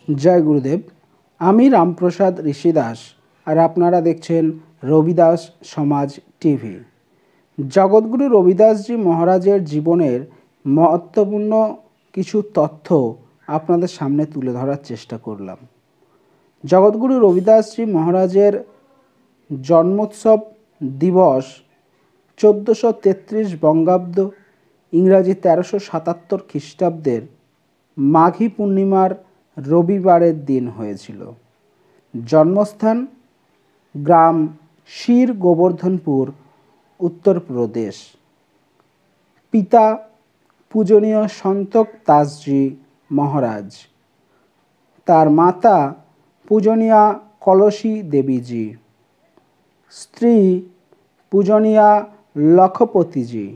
জয় গুরুদেব। আমি রামপ্রসাদ ঋষি দাস, আর আপনারা দেখছেন রবিদাস সমাজ টিভি। জগৎগুরু রবিদাসজি মহারাজের জীবনের মহত্বপূর্ণ কিছু তথ্য আপনাদের সামনে তুলে ধরার চেষ্টা করলাম। জগৎগুরু রবিদাসজি মহারাজের জন্মোৎসব দিবস 1433 বঙ্গাব্দ, ইংরাজি 1377 খ্রিস্টাব্দের মাঘী পূর্ণিমার রবিবারের দিন হয়েছিল। জন্মস্থান গ্রাম শির গোবর্ধনপুর, উত্তরপ্রদেশ। পিতা পূজনীয় সন্তোষ দাসজি মহারাজ, তার মাতা পূজনীয়া কলসী দেবীজি, স্ত্রী পূজনীয়া লখপতিজি,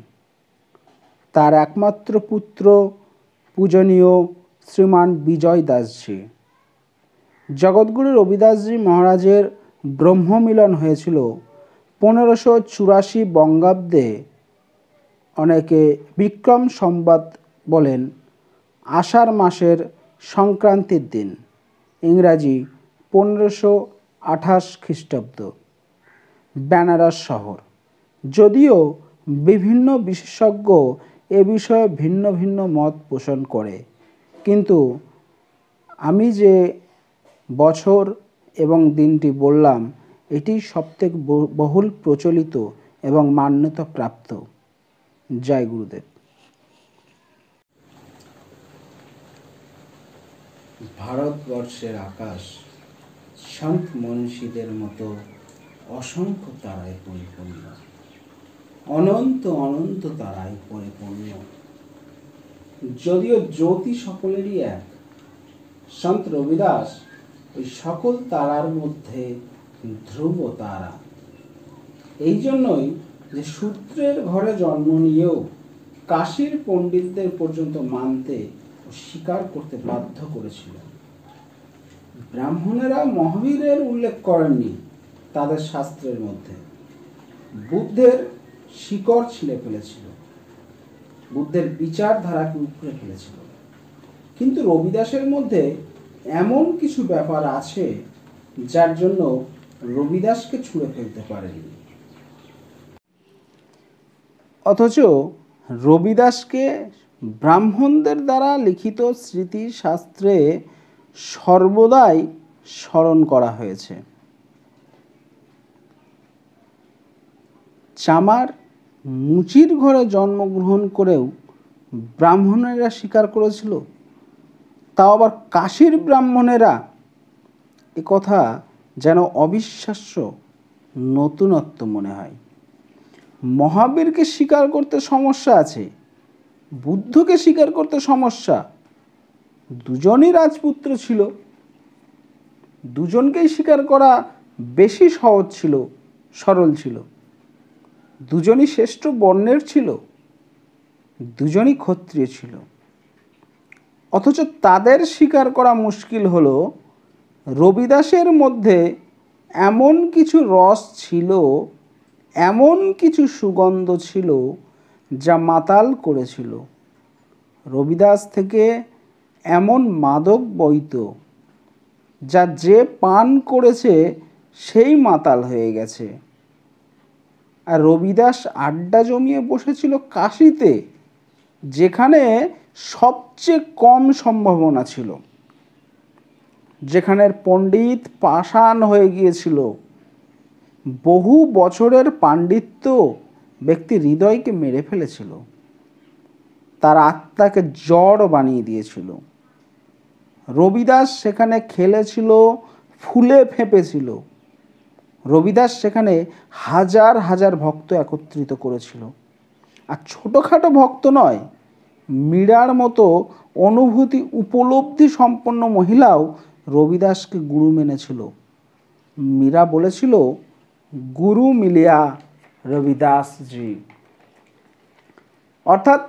তার একমাত্র পুত্র পূজনীয় শ্রীমান বিজয় দাসজি। জগৎগুরু রবিদাসজি মহারাজের ব্রহ্মমিলন হয়েছিল 1584 বঙ্গাব্দে। অনেকে বিক্রম সংবাদ বলেন আষাঢ় মাসের সংক্রান্তির দিন, ইংরাজি 1528 খ্রিস্টাব্দ, বেনারস শহর। যদিও বিভিন্ন বিশেষজ্ঞ এ বিষয়ে ভিন্ন ভিন্ন মত পোষণ করে, কিন্তু আমি যে বছর এবং দিনটি বললাম এটি সবথেকে বহুল প্রচলিত এবং মান্যতা প্রাপ্ত। জয় গুরুদেব। ভারতবর্ষের আকাশ সন্ত মনীষীদের মতো অসংখ্য তারায় পরিপূর্ণ, অনন্ত অনন্ত তারায় পরিপূর্ণ। যদিও জ্যোতি সকলেরই এক, সন্ত রবিদাস ওই সকল তারার মধ্যে ধ্রুব তারা। এই জন্যই যে সূত্রের ঘরে জন্ম নিয়েও কাশীর পণ্ডিতদের পর্যন্ত মানতে ও স্বীকার করতে বাধ্য করেছিল। ব্রাহ্মণেরা মহাবীরের উল্লেখ করেননি তাদের শাস্ত্রের মধ্যে। বুদ্ধের শিকড় ছিঁড়ে ফেলেছিল, বুদ্ধের বিচারধারাকে উপড়ে ফেলেছিল। কিন্তু রবিদাসের মধ্যে এমন কিছু ব্যাপার আছে যার জন্য রবিদাসকে ছুঁড়ে ফেলতে পারেনি। অথচ রবিদাসকে ব্রাহ্মণদের দ্বারা লিখিত স্মৃতিশাস্ত্রে সর্বদাই স্মরণ করা হয়েছে। চামার মুচির ঘরে জন্মগ্রহণ করেও ব্রাহ্মণেরা স্বীকার করেছিল, তাও আবার কাশীর ব্রাহ্মণেরা। এ কথা যেন অবিশ্বাস্য নতুনত্ব মনে হয়। মহাবীরকে স্বীকার করতে সমস্যা আছে, বুদ্ধকে স্বীকার করতে সমস্যা। দুজনই রাজপুত্র ছিল, দুজনকেই স্বীকার করা বেশি সহজ ছিল, সরল ছিল। দুজনই শ্রেষ্ঠ বর্ণের ছিল, দুজনই ক্ষত্রিয় ছিল। অথচ তাদের স্বীকার করা মুশকিল হলো রবিদাসের মধ্যে এমন কিছু রস ছিল, এমন কিছু সুগন্ধ ছিল যা মাতাল করেছিল। রবিদাস থেকে এমন মাদক বইত যা যে পান করেছে সেই মাতাল হয়ে গেছে। আর রবিদাস আড্ডা জমিয়ে বসেছিল কাশীতে, যেখানে সবচেয়ে কম সম্ভাবনা ছিল, যেখানের পণ্ডিত পাষাণ হয়ে গিয়েছিল। বহু বছরের পাণ্ডিত্য ব্যক্তি হৃদয়কে মেরে ফেলেছিল, তার আত্মাকে জড় বানিয়ে দিয়েছিল। রবিদাস সেখানে খেলেছিল, ফুলে ফেঁপেছিল। রবিদাস সেখানে হাজার হাজার ভক্ত একত্রিত করেছিল। আর ছোটোখাটো ভক্ত নয়, মীরার মতো অনুভূতি উপলব্ধি সম্পন্ন মহিলাও রবিদাসকে গুরু মেনেছিল। মীরা বলেছিল, গুরু মিলিয়া রবিদাসজি, অর্থাৎ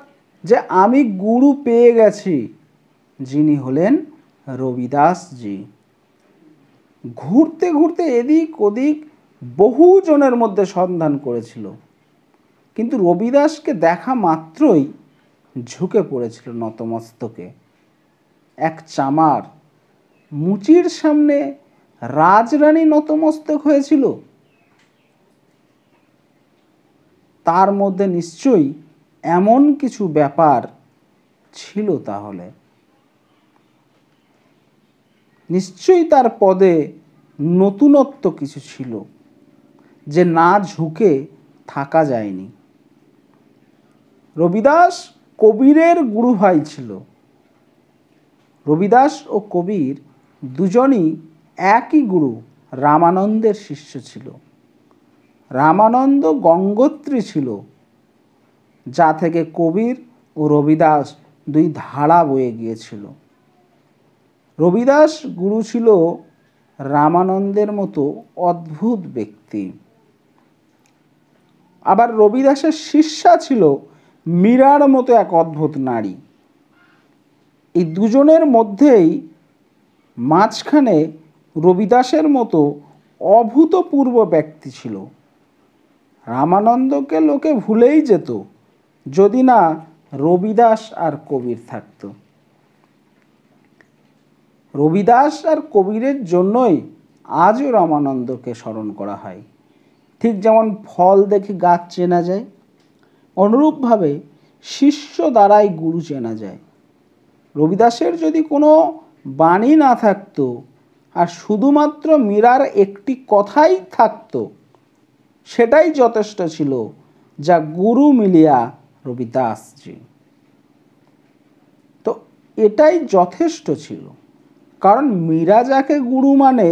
যে আমি গুরু পেয়ে গেছি, যিনি হলেন রবিদাসজি। ঘুরতে ঘুরতে এদিক ওদিক বহু জনের মধ্যে সন্ধান করেছিল, কিন্তু রবিদাসকে দেখা মাত্রই ঝুঁকে পড়েছিল নতমস্তকে। এক চামার মুচির সামনে রাজরানী নতমস্তক হয়েছিল? তার মধ্যে নিশ্চয়ই এমন কিছু ব্যাপার ছিল। তাহলে নিশ্চয়ই তার পদে নতুনত্ব কিছু ছিল যে না ঝুঁকে থাকা যায়নি। রবিদাস কবিরের গুরু ভাই ছিল। রবিদাস ও কবির দুজনই একই গুরু রামানন্দের শিষ্য ছিল। রামানন্দ গঙ্গোত্রী ছিল, যা থেকে কবির ও রবিদাস দুই ধারা বয়ে গিয়েছিল। রবিদাস গুরু ছিল রামানন্দের মতো অদ্ভুত ব্যক্তি। আবার রবিদাসের শিষ্যা ছিল মীরার মতো এক অদ্ভুত নারী। এই দুজনের মধ্যেই মাঝখানে রবিদাসের মতো অভূতপূর্ব ব্যক্তি ছিল। রামানন্দকে লোকে ভুলেই যেত যদি না রবিদাস আর কবির থাকতো। রবিদাস আর কবিরের জন্যই আজও রামানন্দকে স্মরণ করা হয়। ঠিক যেমন ফল দেখে গাছ চেনা যায়, অনুরূপভাবে শিষ্য দ্বারাই গুরু চেনা যায়। রবিদাসের যদি কোনো বাণী না থাকতো আর শুধুমাত্র মীরার একটি কথাই থাকতো, সেটাই যথেষ্ট ছিল যা গুরু মিলিয়া রবিদাসজি। তো এটাই যথেষ্ট ছিল, কারণ মীরা যাকে গুরু মানে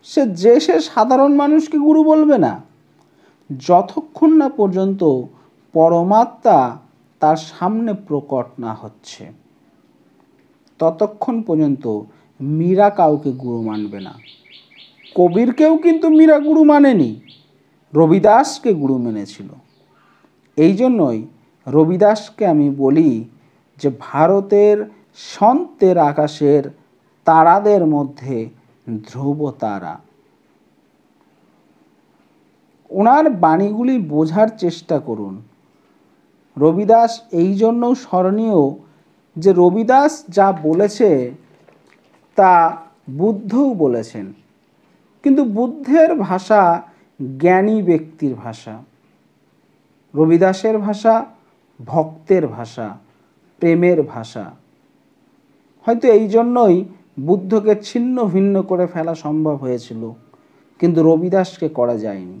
সে সাধারণ মানুষকে গুরু বলবে না। যতক্ষণ না পর্যন্ত পরমাত্মা তার সামনে প্রকট না হচ্ছে, ততক্ষণ পর্যন্ত মীরা কাউকে গুরু মানবে না। কবিরকেও কিন্তু মীরা গুরু মানেনি, রবিদাসকে গুরু মেনেছিল। এই জন্যই রবিদাসকে আমি বলি যে ভারতের সন্তের আকাশের তারাদের মধ্যে ধ্রুব তারা। ওনার বাণীগুলি বোঝার চেষ্টা করুন। রবিদাস এই জন্যও স্মরণীয় যে রবিদাস যা বলেছে তা বুদ্ধও বলেছেন, কিন্তু বুদ্ধের ভাষা জ্ঞানী ব্যক্তির ভাষা। রবিদাসের ভাষা ভক্তের ভাষা, প্রেমের ভাষা। হয়তো এই জন্যই বুদ্ধকে ছিন্ন ভিন্ন করে ফেলা সম্ভব হয়েছিল, কিন্তু রবিদাসকে করা যায়নি।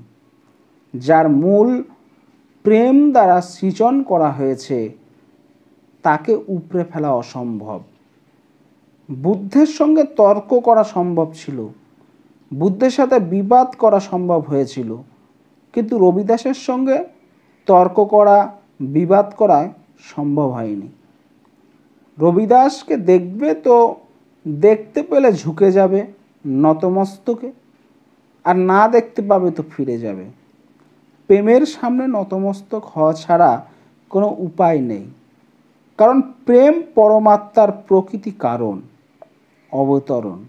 যার মূল প্রেম দ্বারা সৃজন করা হয়েছে তাকে উপড়ে ফেলা অসম্ভব। বুদ্ধের সঙ্গে তর্ক করা সম্ভব ছিল, বুদ্ধের সাথে বিবাদ করা সম্ভব হয়েছিল, কিন্তু রবিদাসের সঙ্গে তর্ক করা, বিবাদ করা সম্ভব হয়নি। রবিদাসকে দেখবে তো দেখতে পেলে ঝুঁকে যাবে নতমস্তকে, আর না দেখতে পাবে তো ফিরে যাবে। প্রেমের সামনে নতমস্তক হওয়া ছাড়া কোনো উপায় নেই, কারণ প্রেম পরমাত্মার প্রকৃতি কারণ, অবতরণ।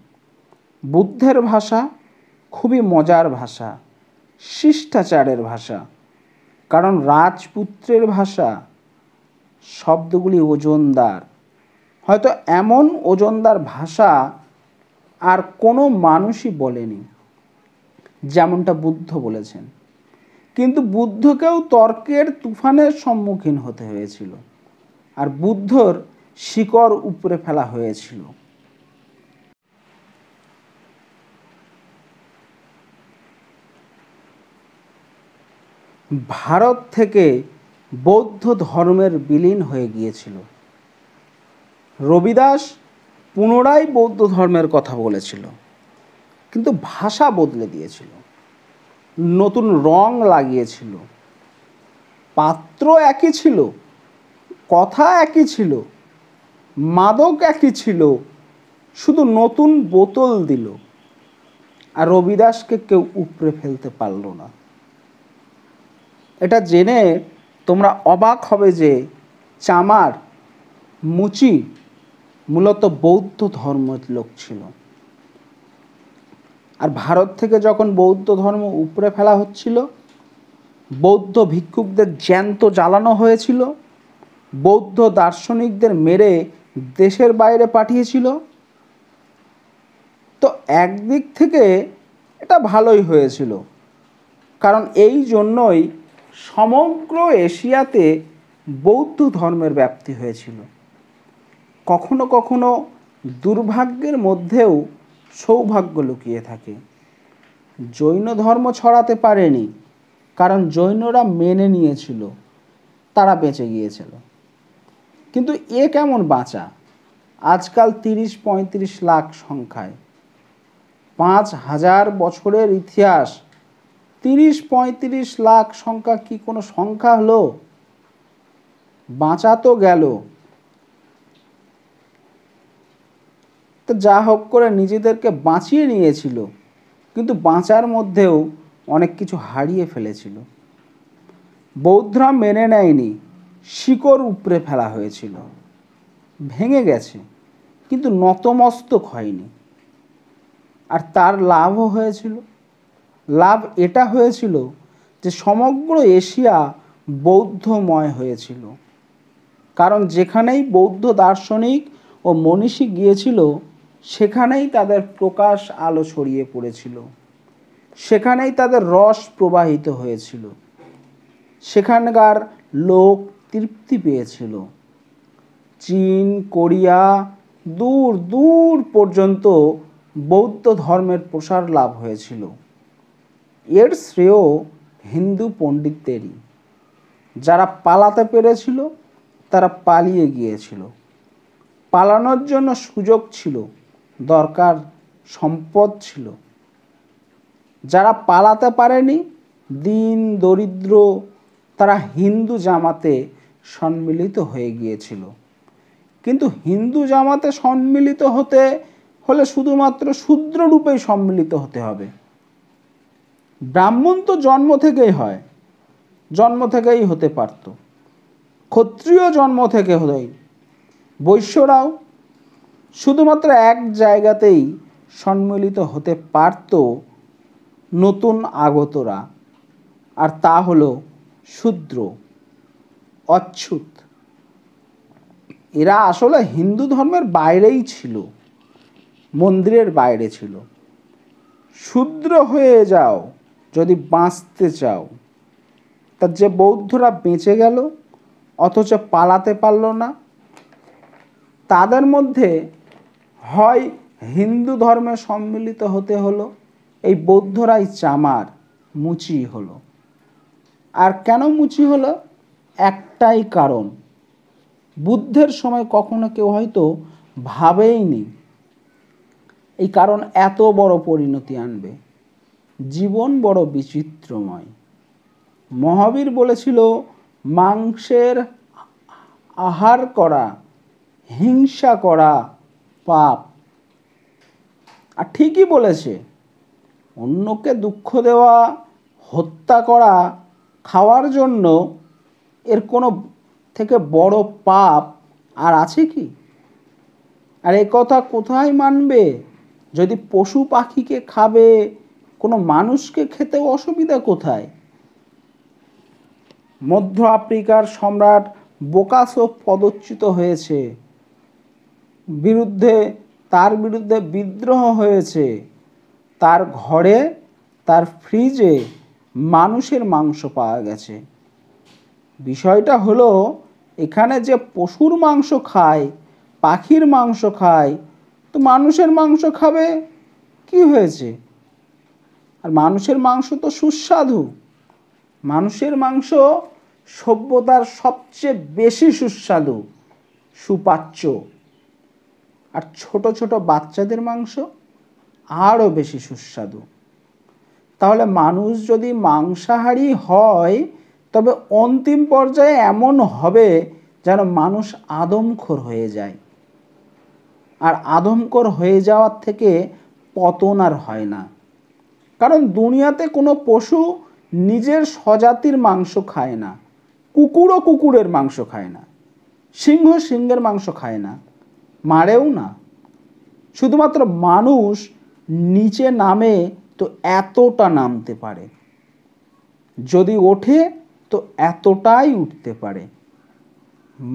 বুদ্ধের ভাষা খুবই মজার ভাষা, শিষ্টাচারের ভাষা, কারণ রাজপুত্রের ভাষা শব্দগুলি ওজনদার। হয়তো এমন ওজনদার ভাষা আর কোনো মানুষই বলেনি, যেমনটা বুদ্ধ বলেছেন। কিন্তু বুদ্ধকেও তর্কের তুফানের সম্মুখীন হতে হয়েছিল, আর বুদ্ধর শিকড় উপড়ে ফেলা হয়েছিল। ভারত থেকে বৌদ্ধ ধর্মের বিলীন হয়ে গিয়েছিল। রবিদাস পুনরায় বৌদ্ধ ধর্মের কথা বলেছিল, কিন্তু ভাষা বদলে দিয়েছিল, নতুন রং লাগিয়েছিল। পাত্র একই ছিল, কথা একই ছিল, মাদক একই ছিল, শুধু নতুন বোতল দিল। আর রবিদাসকে কেউ উপড়ে ফেলতে পারল না। এটা জেনে তোমরা অবাক হবে যে চামার, মুচি মূলত বৌদ্ধ ধর্মের লোক ছিল। আর ভারত থেকে যখন বৌদ্ধ ধর্ম উপড়ে ফেলা হচ্ছিল, বৌদ্ধ ভিক্ষুকদের জ্যান্ত জ্বালানো হয়েছিল, বৌদ্ধ দার্শনিকদের মেরে দেশের বাইরে পাঠিয়েছিল, তো একদিক থেকে এটা ভালোই হয়েছিল, কারণ এই জন্যই সমগ্র এশিয়াতে বৌদ্ধ ধর্মের ব্যাপ্তি হয়েছিল। কখনো কখনো দুর্ভাগ্যের মধ্যেও সৌভাগ্য লুকিয়ে থাকে। জৈন ধর্ম ছড়াতে পারেনি, কারণ জৈনরা মেনে নিয়েছিল, তারা বেঁচে গিয়েছিল। কিন্তু এ কেমন বাঁচা? আজকাল 30-35 লাখ সংখ্যায়, 5000 বছরের ইতিহাস, 30-35 লাখ সংখ্যা কি কোনো সংখ্যা হলো? বাঁচা তো গেল। তো যা হোক করে নিজেদেরকে বাঁচিয়ে নিয়েছিল, কিন্তু বাঁচার মধ্যেও অনেক কিছু হারিয়ে ফেলেছিল। বৌদ্ধরা মেনে নেয়নি, শিকড় উপড়ে ফেলা হয়েছিল, ভেঙে গেছে, কিন্তু নতমস্তক হয়নি। আর তার লাভও হয়েছিল। লাভ এটা হয়েছিল যে সমগ্র এশিয়া বৌদ্ধময় হয়েছিল, কারণ যেখানেই বৌদ্ধ দার্শনিক ও মনীষী গিয়েছিল সেখানেই তাদের প্রকাশ আলো ছড়িয়ে পড়েছিল, সেখানেই তাদের রস প্রবাহিত হয়েছিল, সেখানকার লোক তৃপ্তি পেয়েছিল। চীন, কোরিয়া, দূর দূর পর্যন্ত বৌদ্ধ ধর্মের প্রসার লাভ হয়েছিল। এর শ্রেয় হিন্দু পণ্ডিতদেরই। যারা পালাতে পেরেছিল তারা পালিয়ে গিয়েছিল। পালানোর জন্য সুযোগ ছিল, দরকার সম্পদ ছিল। যারা পালাতে পারেনি, দীন দরিদ্র, তারা হিন্দু জামাতে সম্মিলিত হয়ে গিয়েছিল। কিন্তু হিন্দু জামাতে সম্মিলিত হতে হলে শুধুমাত্র শূদ্র রূপেই সম্মিলিত হতে হবে। ব্রাহ্মণ তো জন্ম থেকেই হয়, জন্ম থেকেই হতে পারত। ক্ষত্রিয় জন্ম থেকে হতোই। বৈশ্যরাও শুধুমাত্র এক জায়গাতেই সম্মিলিত হতে পারত, নতুন আগতরা, আর তা হলো শূদ্র, অচ্ছুত। এরা আসলে হিন্দু ধর্মের বাইরেই ছিল, মন্দিরের বাইরে ছিল। শূদ্র হয়ে যাও যদি বাঁচতে চাও। তা যে বৌদ্ধরা বেঁচে গেল অথচ পালাতে পারল না, তাদের মধ্যে হয় হিন্দু ধর্মে সম্মিলিত হতে হলো, এই বৌদ্ধরাই চামার, মুচি হলো। আর কেন মুচি হলো? একটাই কারণ, বুদ্ধের সময় কখনো কেউ হয়তো ভাবেইনি এই কারণ এত বড় পরিণতি আনবে। জীবন বড় বিচিত্রময়। মহাবীর বলেছিল, মাংসের আহার করা, হিংসা করা পাপ। আর ঠিকই বলেছে। অন্যকে দুঃখ দেওয়া, হত্যা করা, খাওয়ার জন্য এর কোনো থেকে বড় পাপ আর আছে কি? আর এ কথা কোথায় মানবে? যদি পশু পাখিকে খাবে, কোনো মানুষকে খেতেও অসুবিধা কোথায়? মধ্য আফ্রিকার সম্রাট বোকাসো পদচ্যুত হয়েছে, তার বিরুদ্ধে বিদ্রোহ হয়েছে। তার ঘরে, তার ফ্রিজে মানুষের মাংস পাওয়া গেছে। বিষয়টা হলো, এখানে যে পশুর মাংস খায়, পাখির মাংস খায়, তো মানুষের মাংস খাবে, কি হয়েছে? আর মানুষের মাংস তো সুস্বাদু। মানুষের মাংস সভ্যতার সবচেয়ে বেশি সুস্বাদু, সুপাচ্য। আর ছোট ছোট বাচ্চাদের মাংস আরও বেশি সুস্বাদু। তাহলে মানুষ যদি মাংসাহারী হয়, তবে অন্তিম পর্যায়ে এমন হবে যেন মানুষ আদমখোর হয়ে যায়। আর আদমখোর হয়ে যাওয়ার থেকে পতন আর হয় না। কারণ দুনিয়াতে কোনো পশু নিজের স্বজাতির মাংস খায় না। কুকুরও কুকুরের মাংস খায় না, সিংহ সিংহের মাংস খায় না, মারেও না। শুধুমাত্র মানুষ নিচে নামে তো এতটা নামতে পারে, যদি ওঠে তো এতটাই উঠতে পারে।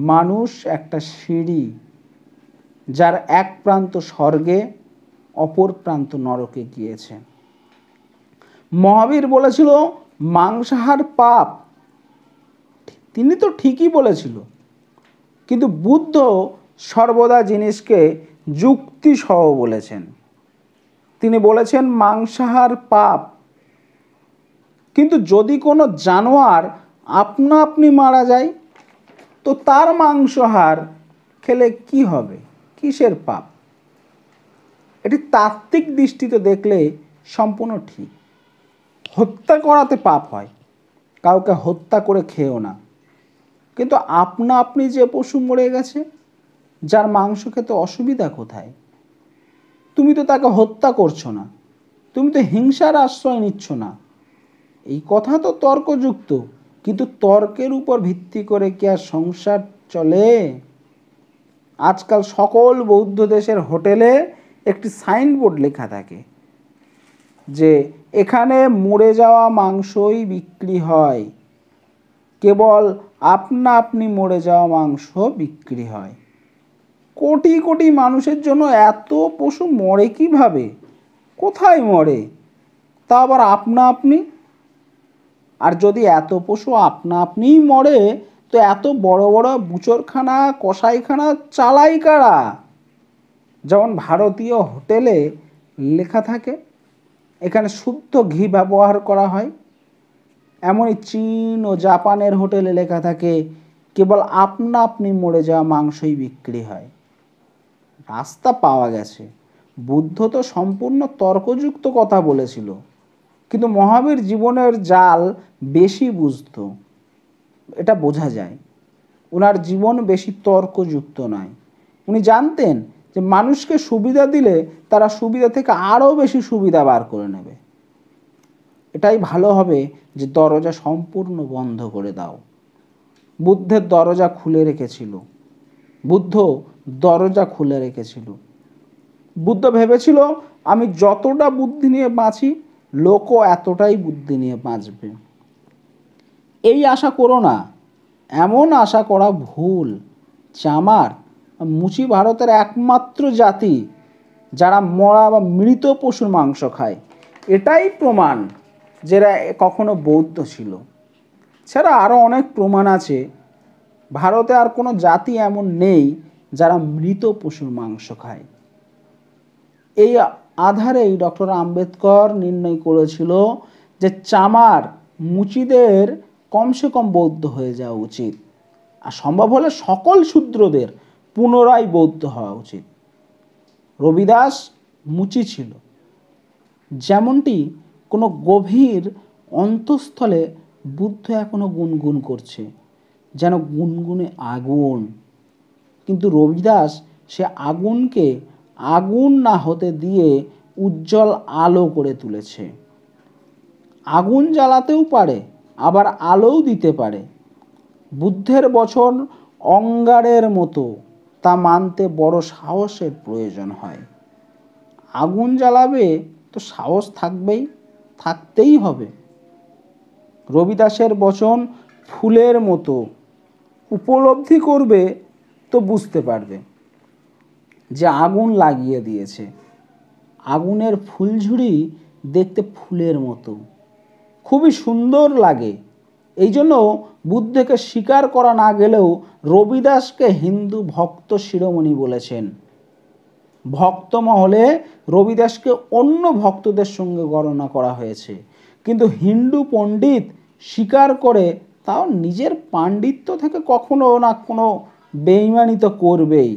মানুষ একটা সিঁড়ি, যার এক প্রান্ত স্বর্গে অপর প্রান্ত নরকে গিয়েছে। মহাবীর বলেছিল মাংসাহার পাপ, তিনি তো ঠিকই বলেছিল, কিন্তু বুদ্ধ সর্বদা জিনিসকে যুক্তি সহ বলেছেন। তিনি বলেছেন মাংসাহার পাপ, কিন্তু যদি কোনো জানোয়ার আপনা আপনি মারা যায় তো তার মাংসাহার খেলে কি হবে, কিসের পাপ? এটি তাত্ত্বিক দৃষ্টিতে দেখলে সম্পূর্ণ ঠিক। হত্যা করাতে পাপ হয়, কাউকে হত্যা করে খেও না, কিন্তু আপনা আপনি যে পশু মরে গেছে, যার মাংস খেতে অসুবিধা কোথায়? তুমি তো তাকে হত্যা করছো না, তুমি তো হিংসার আশ্রয় নিচ্ছ না। এই কথা তো তর্কযুক্ত, কিন্তু তর্কের উপর ভিত্তি করে কি আর সংসার চলে? আজকাল সকল বৌদ্ধ দেশের হোটেলে একটি সাইনবোর্ড লেখা থাকে যে এখানে মরে যাওয়া মাংসই বিক্রি হয়, কেবল আপনা আপনি মরে যাওয়া মাংস বিক্রি হয়। কোটি কোটি মানুষের জন্য এত পশু মরে কিভাবে, কোথায় মরে, তা আবার আপনা আপনি? আর যদি এত পশু আপনা আপনিই মরে, তো এত বড় বড় বুচরখানা কসাইখানা চালাই কারা? যেমন ভারতীয় হোটেলে লেখা থাকে এখানে শুদ্ধ ঘি ব্যবহার করা হয়, এমনই চীন ও জাপানের হোটেলে লেখা থাকে কেবল আপনা আপনি মরে যাওয়া মাংসই বিক্রি হয়। রাস্তা পাওয়া গেছে। বুদ্ধ তো সম্পূর্ণ তর্কযুক্ত কথা বলেছিল, কিন্তু মহাবীর জীবনের জাল বেশি বুঝত, এটা বোঝা যায়। ওনার জীবন বেশি তর্কযুক্ত নয়। উনি জানতেন যে মানুষকে সুবিধা দিলে তারা সুবিধা থেকে আরও বেশি সুবিধা বার করে নেবে। এটাই ভালো হবে যে দরজা সম্পূর্ণ বন্ধ করে দাও। বুদ্ধের দরজা খুলে রেখেছিল, বুদ্ধ দরজা খুলে রেখেছিল। বুদ্ধ ভেবেছিল আমি যতটা বুদ্ধি নিয়ে বাঁচি, লোকও এতটাই বুদ্ধি নিয়ে বাঁচবে। এই আশা করো না, এমন আশা করা ভুল। চামার মুচি ভারতের একমাত্র জাতি যারা মরা বা মৃত পশুর মাংস খায়। এটাই প্রমাণ যে এরা কখনো বৌদ্ধ ছিল। ছাড়া আরও অনেক প্রমাণ আছে। ভারতে আর কোনো জাতি এমন নেই যারা মৃত পশুর মাংস খায়। এই আধারেই ডক্টর আম্বেদকর নির্ণয় করেছিল যে চামার মুচিদের কমসে কম বৌদ্ধ হয়ে যাওয়া উচিত, আর সম্ভব হলে সকল শূদ্রদের পুনরায় বৌদ্ধ হওয়া উচিত। রবিদাস মুচি ছিল। যেমনটি কোনো গভীর অন্তঃস্থলে বুদ্ধ এখনো গুনগুন করছে, যেন গুনগুনে আগুন, কিন্তু রবিদাস সে আগুনকে আগুন না হতে দিয়ে উজ্জ্বল আলো করে তুলেছে। আগুন জ্বালাতেও পারে, আবার আলোও দিতে পারে। বুদ্ধের বচন অঙ্গারের মতো, তা মানতে বড় সাহসের প্রয়োজন হয়। আগুন জ্বালাবে তো সাহস থাকতেই হবে। রবিদাসের বচন ফুলের মতো, উপলব্ধি করবে তো বুঝতে পারবে যে আগুন লাগিয়ে দিয়েছে। আগুনের ফুলঝুরি দেখতে ফুলের মতো, খুবই সুন্দর লাগে। এই জন্য বুদ্ধকে স্বীকার করা না গেলেও রবিদাসকে হিন্দু ভক্ত শিরোমণি বলেছেন। ভক্ত মহলে রবিদাসকে অন্য ভক্তদের সঙ্গে গণনা করা হয়েছে, কিন্তু হিন্দু পণ্ডিত স্বীকার করে তাও নিজের পাণ্ডিত্য থেকে কখনো না কোনো বেইমানি তো করবেই,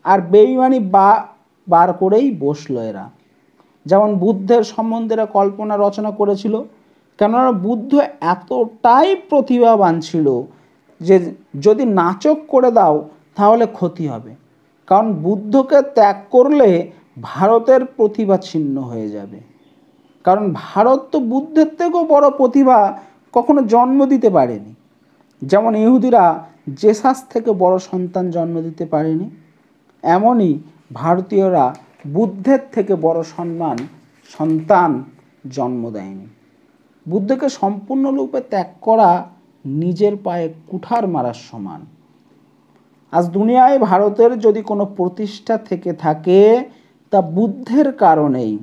আর বেইমানি বার করেই বসলো এরা। যেমন বুদ্ধের সম্বন্ধে এরা কল্পনা রচনা করেছিল, কেননা বুদ্ধ এতটাই প্রতিভাবান ছিল যে যদি নাচক করে দাও তাহলে ক্ষতি হবে, কারণ বুদ্ধকে ত্যাগ করলে ভারতের প্রতিভা ছিন্ন হয়ে যাবে। কারণ ভারত তো বুদ্ধের থেকেও বড় প্রতিভা কখনো জন্ম দিতে পারেনি। যেমন ইহুদিরা জেসাস থেকে বড় সন্তান জন্ম দিতে পারেনি, এমনই ভারতীয়রা বুদ্ধের থেকে বড় সন্তান জন্ম দেয়নি। বুদ্ধকে সম্পূর্ণরূপে ত্যাগ করা নিজের পায়ে কুঠার মারার সমান। আজ দুনিয়ায় ভারতের যদি কোনো প্রতিষ্ঠা থেকে থাকে তা বুদ্ধের কারণেই।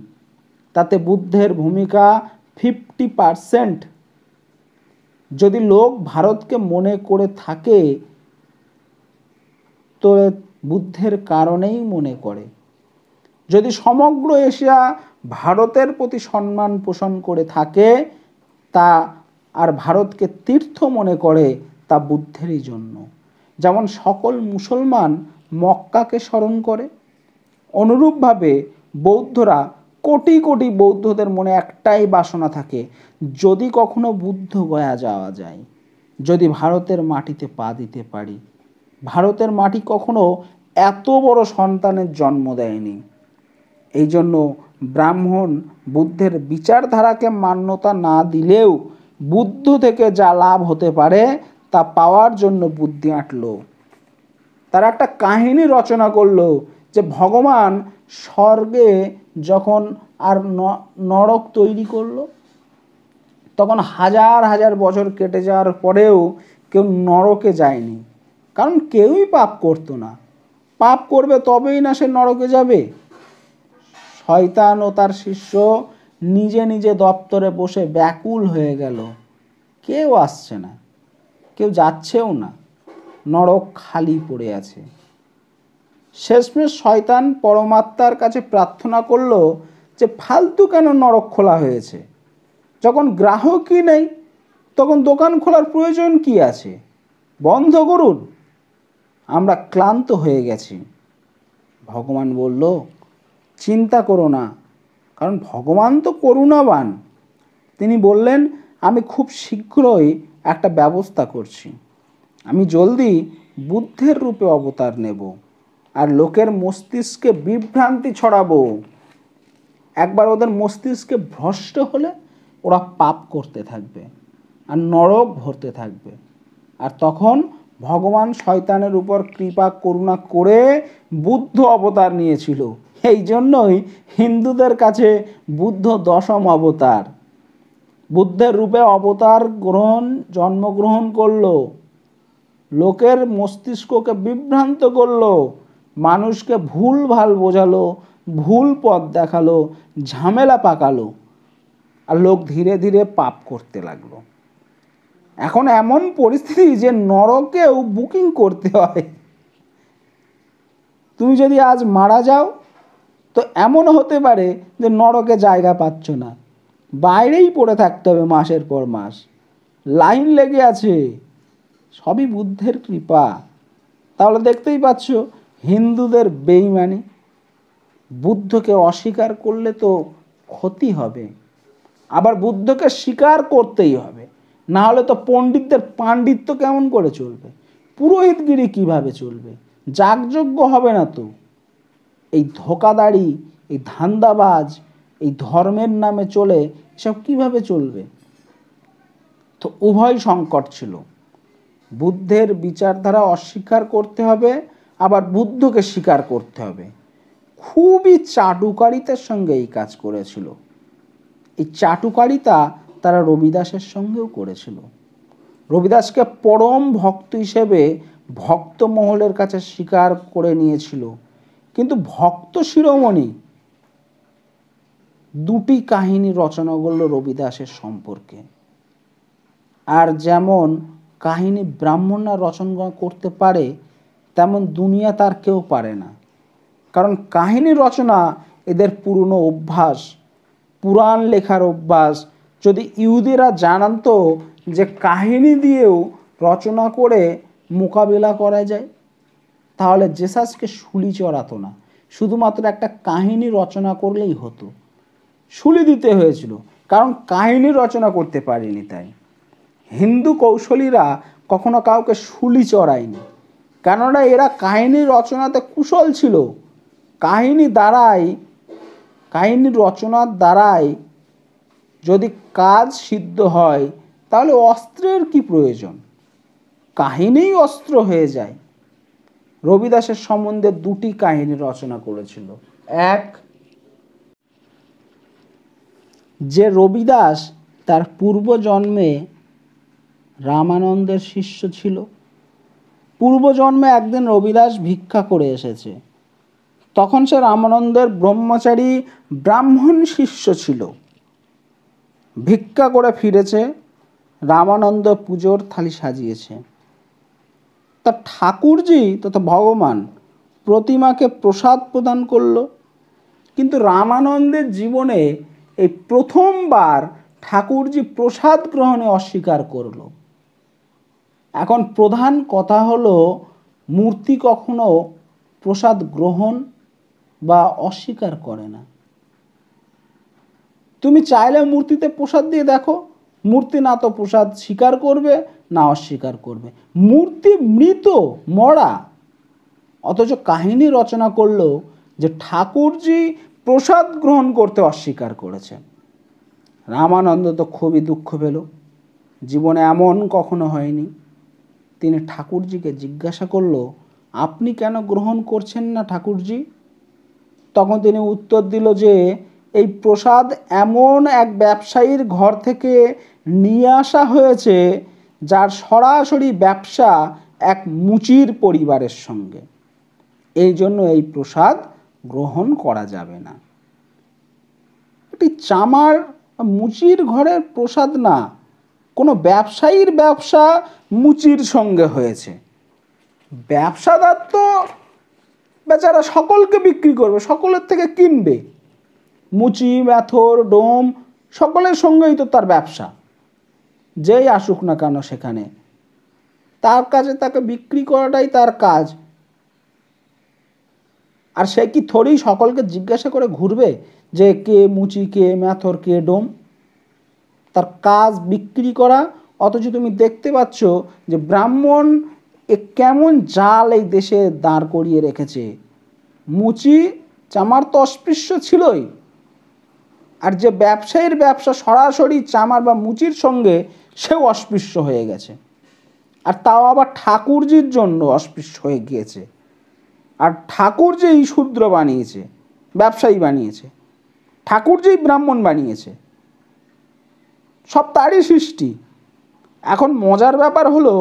তাতে বুদ্ধের ভূমিকা 50%। যদি লোক ভারতকে মনে করে থাকে তো বুদ্ধের কারণেই মনে করে। যদি সমগ্র এশিয়া ভারতের প্রতি সম্মান পোষণ করে থাকে তা আর ভারতকে তীর্থ মনে করে তা বুদ্ধেরই জন্য। যেমন সকল মুসলমান মক্কাকে স্মরণ করে, অনুরূপভাবে বৌদ্ধরা কোটি কোটি বৌদ্ধদের মনে একটাই বাসনা থাকে, যদি কখনো বুদ্ধ গয়া যাওয়া যায়, যদি ভারতের মাটিতে পা দিতে পারি। ভারতের মাটি কখনো এত বড় সন্তানের জন্ম দেয়নি। এই জন্য ব্রাহ্মণ বুদ্ধের বিচারধারাকে মান্যতা না দিলেও বুদ্ধ থেকে যা লাভ হতে পারে তা পাওয়ার জন্য বুদ্ধি আঁটল। তারা একটা কাহিনী রচনা করলো যে ভগবান স্বর্গে যখন আর নরক তৈরি করলো, তখন হাজার হাজার বছর কেটে যাওয়ার পরেও কেউ নরকে যায়নি, কারণ কেউই পাপ করতো না। পাপ করবে তবেই না সে নরকে যাবে। শয়তান ও তার শিষ্য নিজে নিজে দপ্তরে বসে ব্যাকুল হয়ে গেল, কেউ আসছে না, কেউ যাচ্ছেও না, নরক খালি পড়ে আছে। শেষমেশ শয়তান পরমাত্মার কাছে প্রার্থনা করলো যে ফালতু কেন নরক খোলা হয়েছে, যখন গ্রাহকই নেই তখন দোকান খোলার প্রয়োজন কি আছে, বন্ধ করুন, আমরা ক্লান্ত হয়ে গেছি। ভগবান বলল, চিন্তা করো না, কারণ ভগবান তো করুণাবান। তিনি বললেন, আমি খুব শীঘ্রই একটা ব্যবস্থা করছি। আমি জলদি বুদ্ধের রূপে অবতার নেব আর লোকের মস্তিষ্কে বিভ্রান্তি ছড়াবো। একবার ওদের মস্তিষ্কে ভ্রষ্ট হলে ওরা পাপ করতে থাকবে আর নরক ভরতে থাকবে। আর তখন ভগবান শয়তানের উপর কৃপা করুণা করে বুদ্ধ অবতার নিয়েছিল। এই জন্যই হিন্দুদের কাছে বুদ্ধ দশম অবতার। বুদ্ধের রূপে অবতার জন্মগ্রহণ করলো, লোকের মস্তিষ্ককে বিভ্রান্ত করলো, মানুষকে ভুল ভাল বোঝালো, ভুল পথ দেখালো, ঝামেলা পাকালো, আর লোক ধীরে ধীরে পাপ করতে লাগলো। এখন এমন পরিস্থিতি যে নরকেও বুকিং করতে হয়। তুমি যদি আজ মারা যাও তো এমন হতে পারে যে নরকে জায়গা পাচ্ছ না, বাইরেই পড়ে থাকতে হবে মাসের পর মাস, লাইন লেগে আছে। সবই বুদ্ধের কৃপা। তাহলে দেখতেই পাচ্ছ হিন্দুদের বেঈমানি। বুদ্ধকে অস্বীকার করলে তো ক্ষতি হবে, আবার বুদ্ধকে স্বীকার করতেই হবে, না হলে তো পণ্ডিতদের পাণ্ডিত্য কেমন করে চলবে, পুরোহিতগিরি কিভাবে চলবে, যাগযজ্ঞ হবে না তো। এই ধোকাদারি, এই ধান্দাবাজ, এই ধর্মের নামে চলে, এসব কিভাবে চলবে? তো উভয় সংকট ছিল। বুদ্ধের বিচারধারা অস্বীকার করতে হবে, আবার বুদ্ধকে স্বীকার করতে হবে। খুবই চাটুকারিতার সঙ্গে এই কাজ করেছিল। এই চাটুকারিতা তারা রবিদাসের সঙ্গেও করেছিল। রবিদাসকে পরম ভক্ত হিসেবে ভক্ত মহলের কাছে স্বীকার করে নিয়েছিল, কিন্তু ভক্ত শিরোমণি দুটি কাহিনী রচনা করলো রবিদাসের সম্পর্কে। আর যেমন কাহিনী ব্রাহ্মণরা রচনা করতে পারে, তেমন দুনিয়া তার কেউ পারে না। কারণ কাহিনী রচনা এদের পুরনো অভ্যাস, পুরাণ লেখার অভ্যাস। যদি ইহুদিরা জানতো যে কাহিনী দিয়েও রচনা করে মোকাবিলা করা যায়, তাহলে জেসাসকে শুলি চড়াতো না, শুধুমাত্র একটা কাহিনী রচনা করলেই হতো। শুলি দিতে হয়েছিল কারণ কাহিনী রচনা করতে পারেনি। তাই হিন্দু কৌশলীরা কখনো কাউকে শুলি চড়ায়নি, কেননা এরা কাহিনী রচনাতে কুশল ছিল। কাহিনী রচনার দ্বারাই যদি কাজ সিদ্ধ হয়, তাহলে অস্ত্রের কি প্রয়োজন, কাহিনীই অস্ত্র হয়ে যায়। রবিদাসের সম্বন্ধে দুটি কাহিনী রচনা করেছিল। এক, যে রবিদাস তার পূর্বজন্মে রামানন্দের শিষ্য ছিল। পূর্বজন্মে একদিন রবিদাস ভিক্ষা করে এসেছে, তখন সে রামানন্দের ব্রহ্মচারী ব্রাহ্মণ শিষ্য ছিল। ভিক্ষা করে ফিরেছে, রামানন্দ পুজোর থালি সাজিয়েছে। তা ঠাকুরজি তথা ভগবান প্রতিমাকে প্রসাদ প্রদান করল। কিন্তু রামানন্দের জীবনে এই প্রথমবার ঠাকুরজি প্রসাদ গ্রহণে অস্বীকার করল। এখন প্রধান কথা হলো, মূর্তি কখনো প্রসাদ গ্রহণ বা অস্বীকার করে না। তুমি চাইলে মূর্তিতে প্রসাদ দিয়ে দেখো, মূর্তি না তো প্রসাদ স্বীকার করবে না অস্বীকার করবে। মূর্তি মৃত, মরা, অথচ কাহিনী রচনা করলো যে ঠাকুরজি প্রসাদ গ্রহণ করতে অস্বীকার করেছেন। রামানন্দ তো খুবই দুঃখ পেল, জীবনে এমন কখনো হয়নি। তিনি ঠাকুরজিকে জিজ্ঞাসা করল, আপনি কেন গ্রহণ করছেন না ঠাকুরজি? তখন তিনি উত্তর দিল যে এই প্রসাদ এমন এক ব্যবসায়ীর ঘর থেকে নিয়ে আসা হয়েছে যার সরাসরি ব্যবসা এক মুচির পরিবারের সঙ্গে, এই জন্য এই প্রসাদ গ্রহণ করা যাবে না। এটি চামার মুচির ঘরের প্রসাদ না, কোনো ব্যবসায়ীর ব্যবসা মুচির সঙ্গে হয়েছে। ব্যবসাদার তো বেচারা সকলকে বিক্রি করবে, সকলের থেকে কিনবে। মুচি, মেথর, ডোম সকলের সঙ্গেই তো তার ব্যবসা। যেই আসুক না কেন সেখানে, তার কাছে তাকে বিক্রি করাটাই তার কাজ। আর সে কি থোড়ি সকলকে জিজ্ঞাসা করে ঘুরবে যে কে মুচি, কে মেথর, কে ডোম? তার কাজ বিক্রি করা। অথচ তুমি দেখতে পাচ্ছ যে ব্রাহ্মণ কেমন জাল এই দেশে দাঁড় করিয়ে রেখেছে। মুচি চামার তো অস্পৃশ্য ছিলই, আর যে ব্যবসায়ীর ব্যবসা সরাসরি চামার বা মুচির সঙ্গে, সেও অস্পৃশ্য হয়ে গেছে। আর তাও আবার ঠাকুরজির জন্য অস্পৃশ্য হয়ে গিয়েছে। আর ঠাকুরজিই শূদ্র বানিয়েছে, ব্যবসায়ী বানিয়েছে, ঠাকুরজিই ব্রাহ্মণ বানিয়েছে, সব তারই সৃষ্টি। এখন মজার ব্যাপার হলো,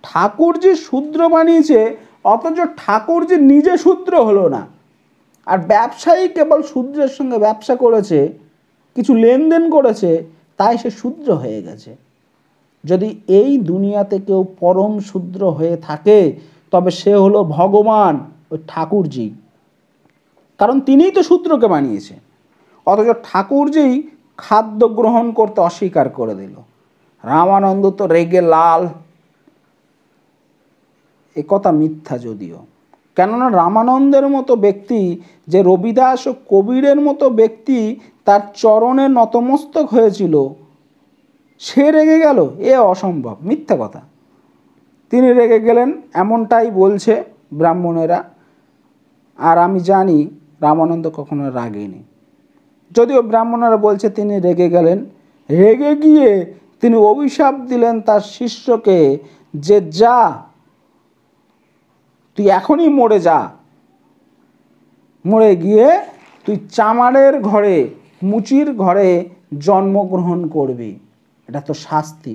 ঠাকুরজি শূদ্র বানিয়েছে, অথচ ঠাকুরজি নিজে শূদ্র হলো না। আর ব্যবসায়ী কেবল শূদ্রের সঙ্গে ব্যবসা করেছে, কিছু লেনদেন করেছে, তাই সে শূদ্র হয়ে গেছে। যদি এই দুনিয়াতে কেউ পরম শূদ্র হয়ে থাকে, তবে সে হলো ভগবান, ওই ঠাকুরজি। কারণ তিনিই তো শূদ্রকে বানিয়েছে। অথচ ঠাকুরজি খাদ্য গ্রহণ করতে অস্বীকার করে দিল। রামানন্দ তো রেগে লাল। এ কথা মিথ্যা যদিও, কেননা রামানন্দের মতো ব্যক্তি, যে রবিদাস ও কবিরের মতো ব্যক্তি তার চরণে নতমস্তক হয়েছিল, সে রেগে গেল, এ অসম্ভব, মিথ্যা কথা। তিনি রেগে গেলেন এমনটাই বলছে ব্রাহ্মণেরা। আর আমি জানি রামানন্দ কখনো রাগেনি, যদিও ব্রাহ্মণেরা বলছে তিনি রেগে গেলেন। রেগে গিয়ে তিনি অভিশাপ দিলেন তার শিষ্যকে যে যা, তুই এখনই মরে যা, মরে গিয়ে তুই চামারের ঘরে, মুচির ঘরে জন্মগ্রহণ করবি, এটা তো শাস্তি।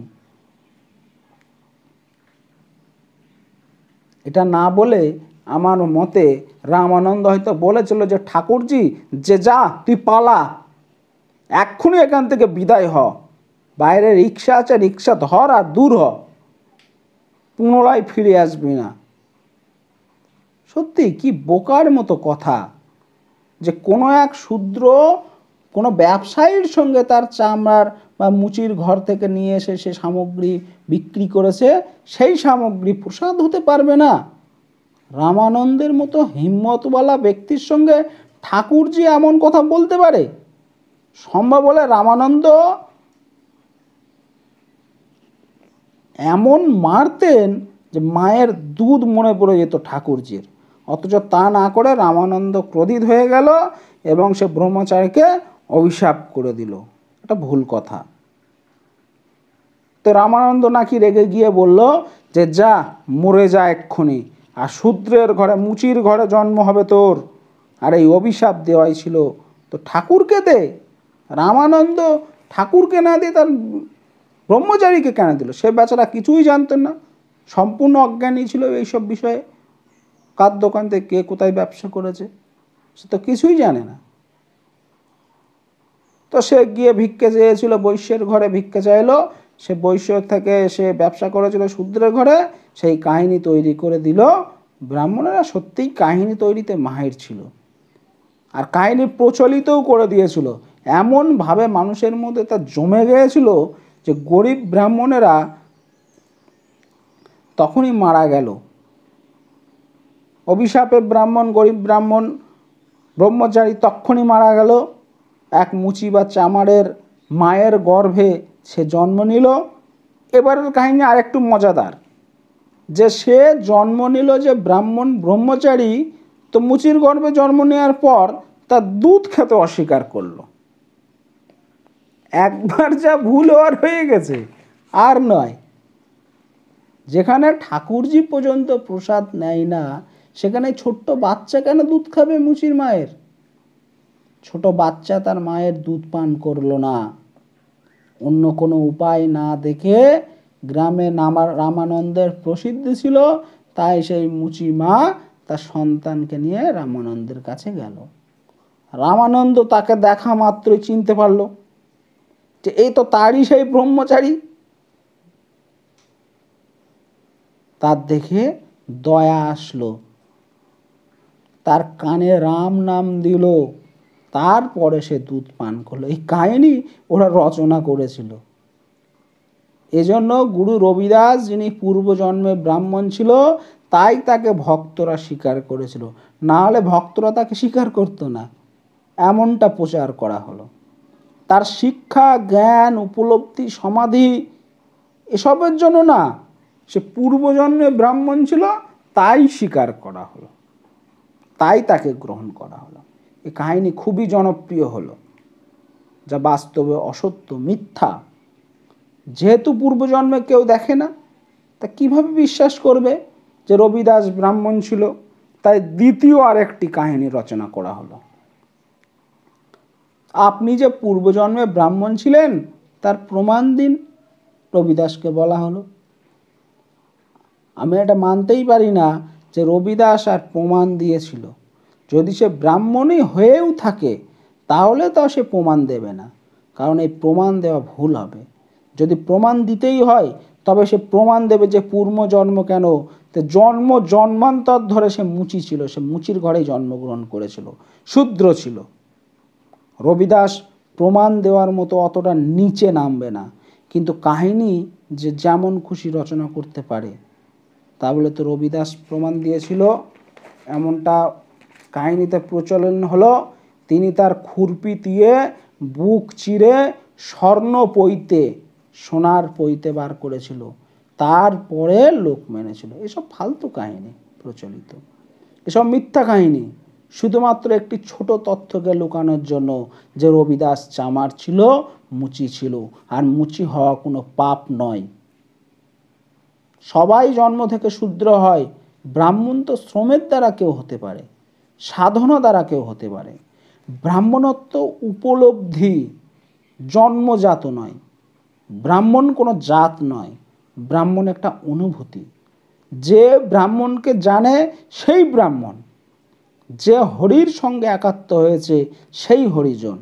এটা না বলে আমার মতে রামানন্দ হয়তো বলেছিল যে ঠাকুরজি যে যা, তুই পালা, এক্ষুনি এখান থেকে বিদায় হ, বাইরে রিক্সা আছে, রিক্সা ধর আর দূর হ, পুনরায় ফিরে আসবি না। সত্যি কি বোকার মতো কথা, যে কোনো এক শূদ্র কোনো ব্যবসায়ীর সঙ্গে তার চামড়ার বা মুচির ঘর থেকে নিয়ে এসে সে সামগ্রী বিক্রি করেছে, সেই সামগ্রী প্রসাদ হতে পারবে না। রামানন্দের মতো হিম্মতওয়ালা ব্যক্তির সঙ্গে ঠাকুরজি এমন কথা বলতে পারে? সম্ভব হলে রামানন্দ এমন মারতেন যে মায়ের দুধ মনে পড়ে যেত ঠাকুরজির। অথচ তা না করে রামানন্দ ক্রোধিত হয়ে গেল এবং সে ব্রহ্মচারীকে অভিশাপ করে দিল। এটা ভুল কথা। তো রামানন্দ নাকি রেগে গিয়ে বলল যে যা, মরে যা এক্ষুনি, আর শূদ্রের ঘরে, মুচির ঘরে জন্ম হবে তোর। আর এই অভিশাপ দেওয়াই ছিল তো ঠাকুরকে দে। রামানন্দ ঠাকুরকে না দিয়ে তার ব্রহ্মচারীকে কেন দিল? সে বেচারা কিছুই জানতেন না, সম্পূর্ণ অজ্ঞানী ছিল এইসব বিষয়ে। কার দোকান থেকে কে কোথায় ব্যবসা করেছে। সে তো কিছুই জানে না। তো সে গিয়ে ভিক্ষে চেয়েছিল, বৈশ্যের ঘরে ভিক্ষে চাইলো। সে বৈশ্য থেকে সে ব্যবসা করেছিল শূদ্রের ঘরে, সেই কাহিনী তৈরি করে দিল। ব্রাহ্মণেরা সত্যিই কাহিনী তৈরিতে মাহির ছিল, আর কাহিনী প্রচলিতও করে দিয়েছিল। এমনভাবে মানুষের মধ্যে তা জমে গিয়েছিল যে গরিব ব্রাহ্মণেরা তখনই মারা গেল। অভিশাপে ব্রাহ্মণ, গরিব ব্রাহ্মণ ব্রহ্মচারী তখনই মারা গেল। এক মুচি বা চামারের মায়ের গর্ভে সে জন্ম নিল। এবারের কাহিনী আরেকটু মজাদার, যে সে জন্ম নিল যে ব্রাহ্মণ ব্রহ্মচারী, তো মুচির গর্ভে জন্ম নেওয়ার পর তার দুধ খেতে অস্বীকার করলো। একবার যা ভুল হওয়ার হয়ে গেছে, আর নয়। যেখানে ঠাকুরজি পর্যন্ত প্রসাদ নেয় না, সেখানে ছোট্ট বাচ্চা কেন দুধ খাবে মুচির মায়ের? ছোট বাচ্চা তার মায়ের দুধ পান করলো না। অন্য কোনো উপায় না দেখে গ্রামে রামানন্দের প্রসিদ্ধি ছিল, তাই সেই মুচি মা তার সন্তানকে নিয়ে রামানন্দের কাছে গেল। রামানন্দ তাকে দেখা মাত্রই চিনতে পারল যে এই তো তারই সেই ব্রহ্মচারী। তার দেখে দয়া আসলো, তার কানে রাম নাম দিল, তারপরে সে দুধ পান করলো। এই কাহিনী ওরা রচনা করেছিল। এজন্য গুরু রবিদাস, যিনি পূর্বজন্মে ব্রাহ্মণ ছিল, তাই তাকে ভক্তরা স্বীকার করেছিল, না হলে ভক্তরা তাকে স্বীকার করতো না। এমনটা প্রচার করা হলো। তার শিক্ষা, জ্ঞান, উপলব্ধি, সমাধি এসবের জন্য না, সে পূর্বজন্মে ব্রাহ্মণ ছিল তাই স্বীকার করা হলো, তাই তাকে গ্রহণ করা হলো। এই কাহিনী খুবই জনপ্রিয় হলো, যা বাস্তবে অসত্য, মিথ্যা। যেহেতু পূর্বজন্মে কেউ দেখে না, তা কিভাবে বিশ্বাস করবে যে রবিদাস ব্রাহ্মণ ছিল? তাই দ্বিতীয় আরেকটি কাহিনী রচনা করা হলো। আপনি যে পূর্বজন্মে ব্রাহ্মণ ছিলেন তার প্রমাণ দিন, রবিদাসকে বলা হলো। আমি এটা মানতেই পারি না যে রবিদাস আর প্রমাণ দিয়েছিল। যদি সে ব্রাহ্মণই হয়েও থাকে তাহলে তো সে প্রমাণ দেবে না, কারণ এই প্রমাণ দেওয়া ভুল হবে। যদি প্রমাণ দিতেই হয় তবে সে প্রমাণ দেবে যে পূর্বজন্ম কেন, তো জন্মান্তর ধরে সে মুচি ছিল, সে মুচির ঘরেই জন্মগ্রহণ করেছিল, শূদ্র ছিল। রবিদাস প্রমাণ দেওয়ার মতো অতটা নিচে নামবে না, কিন্তু কাহিনী যে যেমন খুশি রচনা করতে পারে, তা বলে তো রবিদাস প্রমাণ দিয়েছিল এমনটা কাহিনীতে প্রচলন হলো। তিনি তার খুরপি দিয়ে বুক চিরে স্বর্ণ পৈতে, সোনার পৈতে বার করেছিল, তারপরে লোক মেনেছিল। এসব ফালতু কাহিনী প্রচলিত, এসব মিথ্যা কাহিনী, শুধুমাত্র একটি ছোট তথ্যকে লুকানোর জন্য যে রবিদাস চামার ছিল, মুচি ছিল। আর মুচি হওয়া কোনো পাপ নয়। সবাই জন্ম থেকে শূদ্র হয়। ব্রাহ্মণ তো শ্রমের দ্বারা কেউ হতে পারে, সাধনা দ্বারা কেউ হতে পারে। ব্রাহ্মণত্ব উপলব্ধি, জন্মজাত নয়। ব্রাহ্মণ কোনো জাত নয়, ব্রাহ্মণ একটা অনুভূতি। যে ব্রাহ্মণকে জানে সেই ব্রাহ্মণ, যে হরির সঙ্গে একাত্ম হয়েছে সেই হরিজন।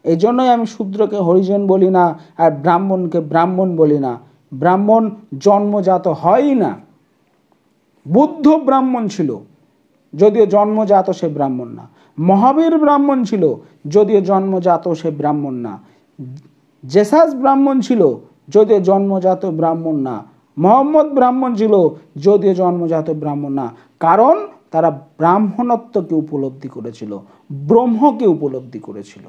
এই জন্যই আমি শূদ্রকে হরিজন বলি না, আর ব্রাহ্মণকে ব্রাহ্মণ বলি না। ব্রাহ্মণ জন্মজাত হয়ই না। বুদ্ধ ব্রাহ্মণ ছিল, যদিও জন্মজাত সে ব্রাহ্মণ না। মহাবীর ব্রাহ্মণ ছিল, যদিও জন্মজাত সে ব্রাহ্মণ না। জেসাস ব্রাহ্মণ ছিল, যদিও জন্মজাত ব্রাহ্মণ না। মোহাম্মদ ব্রাহ্মণ ছিল, যদিও জন্মজাত ব্রাহ্মণ না। কারণ তারা ব্রাহ্মণত্বকে উপলব্ধি করেছিল, ব্রহ্মকে উপলব্ধি করেছিল।